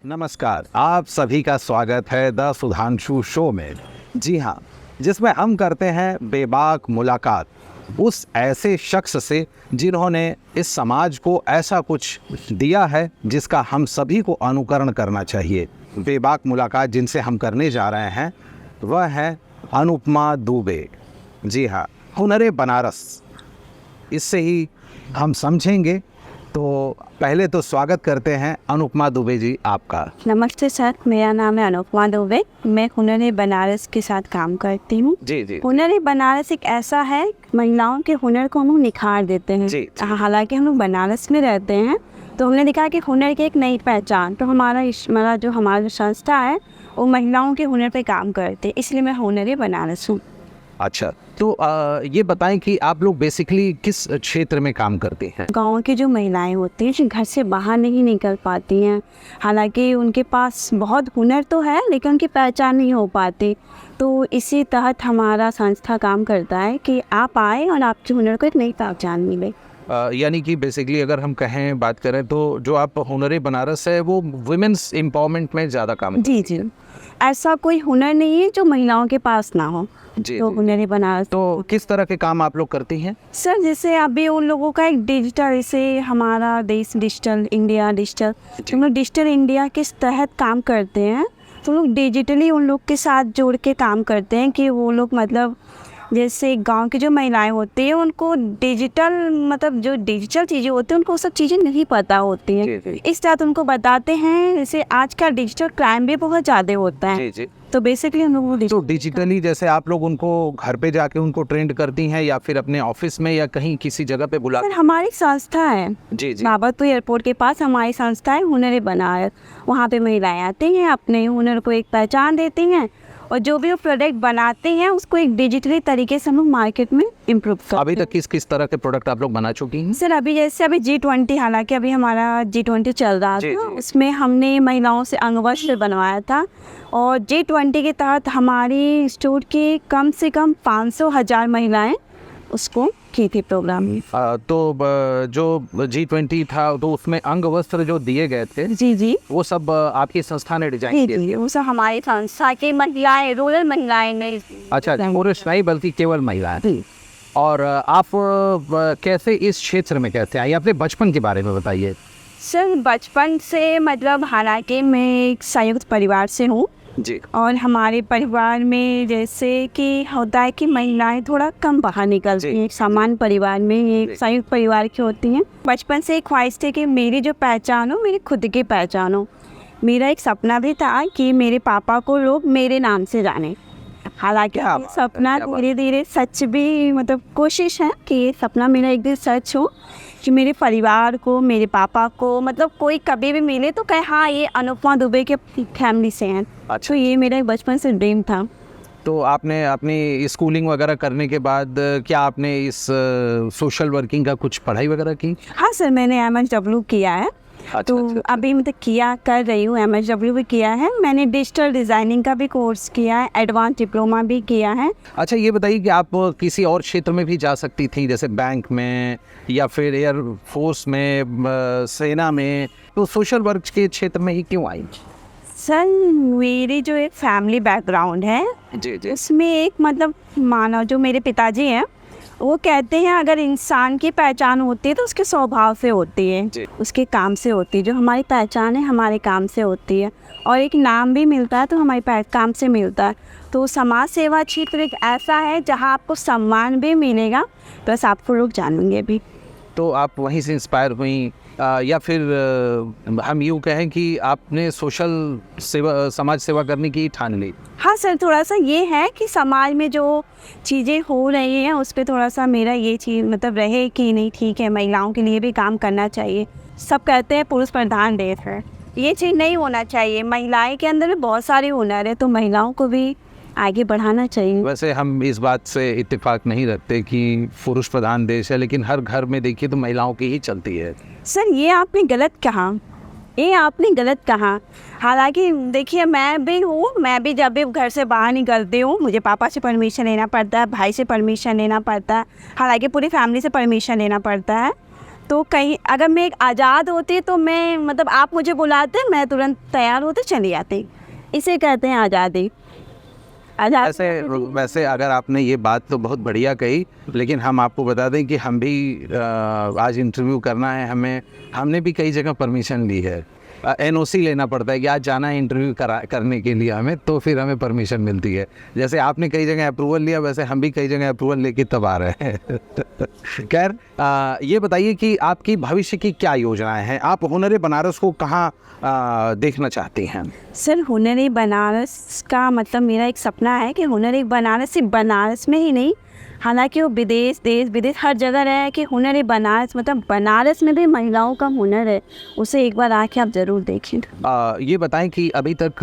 नमस्कार, आप सभी का स्वागत है द सुधांशु शो में। जी हाँ, जिसमें हम करते हैं बेबाक मुलाकात उस ऐसे शख्स से जिन्होंने इस समाज को ऐसा कुछ दिया है जिसका हम सभी को अनुकरण करना चाहिए। बेबाक मुलाकात जिनसे हम करने जा रहे हैं वह है अनुपमा दुबे। जी हाँ, हुनरे बनारस, इससे ही हम समझेंगे। तो पहले तो स्वागत करते हैं अनुपमा दुबे जी आपका। नमस्ते सर, मेरा नाम है अनुपमा दुबे। मैं हुनर बनारस के साथ काम करती हूँ। जी जी। हुनर बनारस एक ऐसा है, महिलाओं के हुनर को हम लोग निखार देते हैं। जी। हालांकि हम लोग बनारस में रहते हैं तो हमने देखा कि हुनर की एक नई पहचान, तो हमारा जो संस्था है वो महिलाओं के हुनर पे काम करते हैं, इसलिए मैं हुनर बनारस हूँ। अच्छा, तो ये बताएं कि आप लोग बेसिकली किस क्षेत्र में काम करते हैं? गाँव की जो महिलाएं होती हैं जो घर से बाहर नहीं निकल पाती हैं, हालांकि उनके पास बहुत हुनर तो है लेकिन उनकी पहचान नहीं हो पाती, तो इसी तहत हमारा संस्था काम करता है कि आप आए और आपके हुनर को एक नई पहचान मिले। यानी कि बेसिकली अगर हम बात करें तो जो आप हुनरे बनारस है वो वुमेन्स एम्पावरमेंट में ज़्यादा काम जी जी, ऐसा कोई हुनर नहीं है जो महिलाओं के पास ना हो। जी, तो हुनर बनारस। तो किस तरह के काम आप लोग करती हैं? सर जैसे अभी उन लोगों का एक डिजिटल, जैसे हमारा देश डिजिटल इंडिया, हम लोग डिजिटल इंडिया के तहत काम करते हैं, तो लोग डिजिटली उन लोग के साथ जोड़ के काम करते हैं कि वो लोग मतलब जैसे गांव की जो महिलाएं होती हैं उनको जो डिजिटल चीज़ें होती हैं उनको वो सब चीज़ें नहीं पता होती हैं। इस तरह उनको बताते हैं। जैसे आज का डिजिटल क्राइम भी बहुत ज़्यादा होता है। जी। तो बेसिकली हम लोग तो डिजिटली जैसे आप लोग उनको घर पे जाके उनको ट्रेंड करती हैं या फिर अपने ऑफिस में या कहीं किसी जगह पे बुला? सर हमारी संस्था है जी जी, बाबतपुर एयरपोर्ट के पास हमारी संस्था है हुनर बनारस। वहाँ पे महिलाएं आती हैं, अपने हुनर को एक पहचान देती हैं और जो भी वो प्रोडक्ट बनाते हैं उसको एक डिजिटली तरीके से हम लोग मार्केट में इम्प्रूव करते हैं। अभी तक किस किस तरह के प्रोडक्ट आप लोग बना चुकी हैं? सर अभी G20, हालांकि अभी हमारा G20 चल रहा था, उसमें हमने महिलाओं से अंगवस्त्र बनवाया था और G20 के तहत हमारी स्टोर की कम से कम 500,000 महिलाएं उसको की थी प्रोग्राम में। तो जो G20 था तो उसमें अंग वस्त्र जो दिए गए थे, जी जी, वो सब आपकी संस्था ने डिजाइन किए थे? वो सब हमारी संस्था की महिलाएं, रूरल महिलाएं ने। अच्छा, पुरुष नहीं बल्कि केवल महिलाएं। और आप कैसे इस क्षेत्र में कैसे आई? अपने बचपन के बारे में बताइए। सर बचपन से मतलब हालांकि मैं एक संयुक्त परिवार से हूँ जी, और हमारे परिवार में जैसे कि होता है कि महिलाएं थोड़ा कम बाहर निकलती हैं। सामान्य परिवार में एक संयुक्त परिवार की होती हैं। बचपन से एक ख्वाहिश थी कि मेरी जो पहचान हो मेरी खुद की पहचान हो। मेरा एक सपना भी था कि मेरे पापा को लोग मेरे नाम से जाने। हालांकि ये सपना धीरे धीरे सच भी, मतलब कोशिश है कि ये सपना मेरा एक दिन सच हो कि मेरे परिवार को, मेरे पापा को, मतलब कोई कभी भी मिले तो कहे हाँ ये अनुपमा दुबे के फैमिली से हैं। अच्छा। तो ये मेरा एक बचपन से ड्रीम था। तो आपने अपनी स्कूलिंग वगैरह करने के बाद क्या आपने इस सोशल वर्किंग का कुछ पढ़ाई वगैरह की? हाँ सर, मैंने MSW किया है। तो अभी मतलब कर रही हूँ, MSW भी किया है मैंने, डिजिटल डिज़ाइनिंग का भी कोर्स किया है, एडवांस डिप्लोमा भी किया है। अच्छा, ये बताइए कि आप किसी और क्षेत्र में भी जा सकती थी, जैसे बैंक में या फिर एयर फोर्स में, सेना में, तो सोशल वर्क के क्षेत्र में ही क्यों आई? सर मेरी जो एक फैमिली बैकग्राउंड है जी जी, उसमें एक मतलब मानो जो मेरे पिताजी हैं वो कहते हैं अगर इंसान की पहचान होती है तो उसके स्वभाव से होती है, उसके काम से होती है। जो हमारी पहचान है हमारे काम से होती है और एक नाम भी मिलता है तो हमारे काम से मिलता है। तो समाज सेवा क्षेत्र एक ऐसा है जहां आपको सम्मान भी मिलेगा प्लस आपको लोग जानेंगे भी। तो आप वहीं से इंस्पायर हुई या फिर हम यूँ कहें कि आपने सोशल सेवा, समाज सेवा करने की ठान ली? हाँ सर, थोड़ा सा ये है कि समाज में जो चीज़ें हो रही हैं उस पर थोड़ा सा मेरा ये चीज़ मतलब रहे कि नहीं ठीक है, महिलाओं के लिए भी काम करना चाहिए। सब कहते हैं पुरुष प्रधान देश है, ये चीज़ नहीं होना चाहिए। महिलाएं के अंदर भी बहुत सारे हुनर है तो महिलाओं को भी आगे बढ़ाना चाहिए। वैसे हम इस बात से इत्तेफाक नहीं रखते कि पुरुष प्रधान देश है, लेकिन हर घर में देखिए तो महिलाओं की ही चलती है। सर ये आपने गलत कहा। हालांकि देखिए मैं भी जब भी घर से बाहर निकलती हूँ मुझे पापा से परमिशन लेना पड़ता है, भाई से परमिशन लेना पड़ता है, हालांकि पूरी फैमिली से परमिशन लेना पड़ता है। तो कहीं अगर मैं एक आज़ाद होती तो मैं मतलब आप मुझे बुलाते मैं तुरंत तैयार होते चली जाती। इसे कहते हैं आज़ादी। आज़ाद वैसे अगर आपने ये बात तो बहुत बढ़िया कही, लेकिन हम आपको बता दें कि हम भी आज इंटरव्यू करना है, हमने भी कई जगह परमिशन ली है। एनओसी लेना पड़ता है कि आज जाना है इंटरव्यू करने के लिए हमें, तो फिर हमें परमिशन मिलती है। जैसे आपने कई जगह अप्रूवल लिया, वैसे हम भी कई जगह अप्रूवल लेके तब आ रहे हैं। खैर, ये बताइए कि आपकी भविष्य की क्या योजनाएं हैं? आप हुनर बनारस को कहाँ देखना चाहती हैं? सर, हुनर बनारस का मतलब मेरा एक सपना है कि हुनर बनारस सिर्फ बनारस में ही नहीं, हालांकि वो विदेश देश विदेश हर जगह रहे कि हुनर बनारस मतलब बनारस में भी महिलाओं का हुनर है, उसे एक बार आके आप ज़रूर देखें। ये बताएं कि अभी तक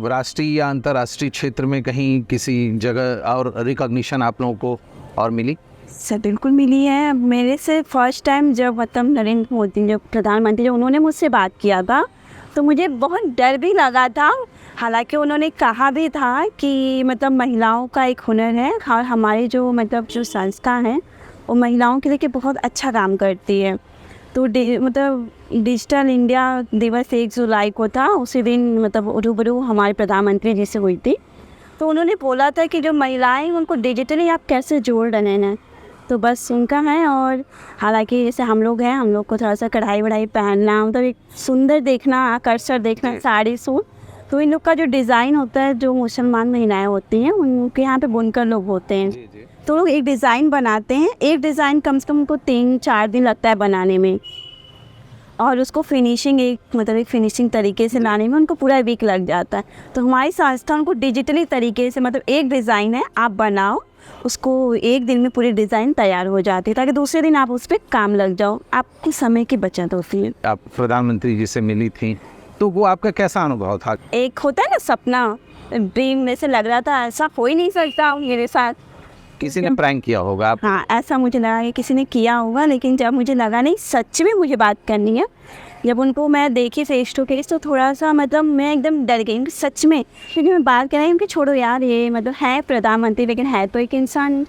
राष्ट्रीय या अंतर्राष्ट्रीय क्षेत्र में कहीं किसी जगह और रिकॉग्निशन आप लोगों को और मिली? सर बिल्कुल मिली है। मेरे से फर्स्ट टाइम जब मतलब नरेंद्र मोदी जब प्रधानमंत्री जब उन्होंने मुझसे बात किया था तो मुझे बहुत डर भी लगा था। हालांकि उन्होंने कहा भी था कि मतलब महिलाओं का एक हुनर है और हमारी जो मतलब जो संस्था है वो महिलाओं के लिए बहुत अच्छा काम करती है। तो मतलब डिजिटल इंडिया दिवस 1 जुलाई को था, उसी दिन मतलब रूबरू हमारे प्रधानमंत्री जी से हुई थी। तो उन्होंने बोला था कि जो महिलाएं उनको डिजिटली आप कैसे जोड़ रहे हैं, तो बस उनका है। और हालांकि जैसे हम लोग हैं, हम लोग को थोड़ा सा कढ़ाई वढ़ाई पहनना मतलब एक सुंदर देखना, आकर्षक देखना, साड़ी सूट, तो इन लोग का जो डिज़ाइन होता है, जो मुसलमान महिलाएं होती हैं उनके यहाँ पे बुनकर लोग होते हैं, तो लोग एक डिज़ाइन बनाते हैं। एक डिज़ाइन कम से कम उनको 3-4 दिन लगता है बनाने में, और उसको फिनिशिंग एक फिनिशिंग तरीके से लाने में उनको पूरा वीक लग जाता है। तो हमारी संस्था उनको डिजिटली तरीके से मतलब एक डिज़ाइन है आप बनाओ, उसको एक दिन में पूरी डिज़ाइन तैयार हो जाती है, ताकि दूसरे दिन आप उस पर काम लग जाओ, आपको समय की बचत होती है। आप प्रधानमंत्री जी से मिली थी तो वो आपका कैसा अनुभव था? एक होता है ना सपना, ड्रीम में से लग रहा था ऐसा हो ही नहीं सकता मेरे साथ, किसी ने प्रैंक किया होगा आप? हाँ, ऐसा मुझे लगा कि किसी ने किया होगा, लेकिन जब मुझे लगा नहीं सच में मुझे बात करनी है, जब उनको मैं देखी फेस टू फेस तो थोड़ा सा मतलब मैं एकदम डर गई कि सच में, क्योंकि मैं बात कर रही हूँ कि छोड़ो यार ये मतलब है प्रधानमंत्री लेकिन है तो एक इंसान।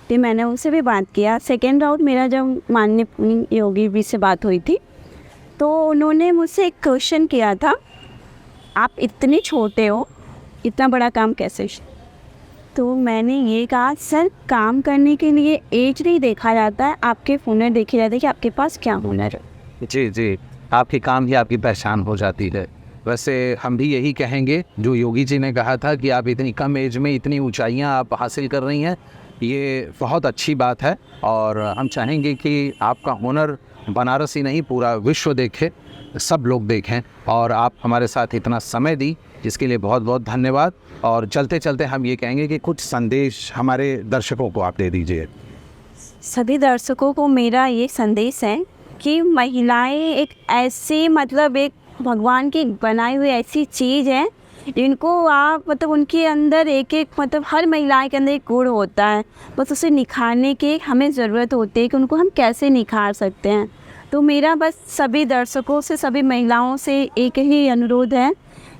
तो मैंने उनसे भी बात किया। सेकेंड राउंड मेरा जब माननीय योगी जी से बात हुई थी तो उन्होंने मुझसे एक क्वेश्चन किया था, आप इतने छोटे हो, इतना बड़ा काम कैसे? तो मैंने ये कहा, सर काम करने के लिए एज नहीं देखा जाता है, आपके हुनर देखे जाते हैं कि आपके पास क्या हुनर है। जी जी, आपके काम ही आपकी पहचान हो जाती है। वैसे हम भी यही कहेंगे जो योगी जी ने कहा था कि आप इतनी कम एज में इतनी ऊंचाइयां आप हासिल कर रही हैं, ये बहुत अच्छी बात है। और हम चाहेंगे कि आपका हुनर बनारस ही नहीं पूरा विश्व देखे, सब लोग देखें। और आप हमारे साथ इतना समय दी, इसके लिए बहुत बहुत धन्यवाद। और चलते चलते हम ये कहेंगे कि कुछ संदेश हमारे दर्शकों को आप दे दीजिए। सभी दर्शकों को मेरा ये संदेश है कि महिलाएं एक ऐसी मतलब एक भगवान की बनाई हुई ऐसी चीज़ है जिनको आप मतलब उनके अंदर एक मतलब हर महिला के अंदर एक गुण होता है, बस उसे निखारने की हमें ज़रूरत होती है कि उनको हम कैसे निखार सकते हैं। तो मेरा बस सभी दर्शकों से, सभी महिलाओं से एक ही अनुरोध है,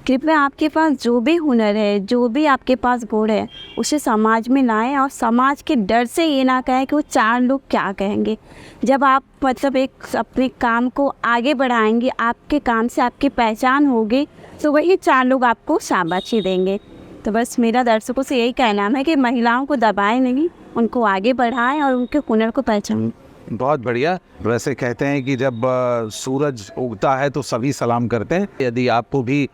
कृपया आपके पास जो भी हुनर है, जो भी आपके पास गुण है, उसे समाज में लाएं और समाज के डर से ये ना कहें कि वो 4 लोग क्या कहेंगे। जब आप मतलब एक अपने काम को आगे बढ़ाएंगे, आपके काम से आपकी पहचान होगी, तो वही 4 लोग आपको शाबाशी देंगे। तो बस मेरा दर्शकों से यही कहना है कि महिलाओं को दबाएं नहीं, उनको आगे बढ़ाएं और उनके हुनर को पहचानें। बहुत बढ़िया। वैसे कहते हैं कि जब सूरज उगता है तो सभी सलाम करते हैं। यदि आपको भी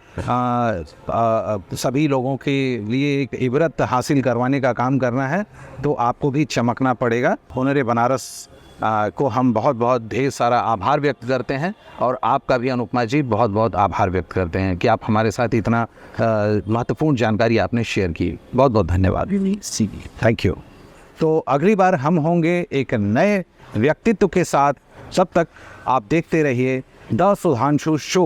सभी लोगों के लिए एक इबरत हासिल करवाने का काम करना है तो आपको भी चमकना पड़ेगा। हुनर बनारस को हम बहुत बहुत ढेर सारा आभार व्यक्त करते हैं, और आपका भी अनुपमा जी बहुत बहुत आभार व्यक्त करते हैं कि आप हमारे साथ इतना महत्वपूर्ण जानकारी आपने शेयर की। बहुत बहुत धन्यवाद। Thank you. तो अगली बार हम होंगे एक नए व्यक्तित्व के साथ। तब तक आप देखते रहिए द सुधांशु शो।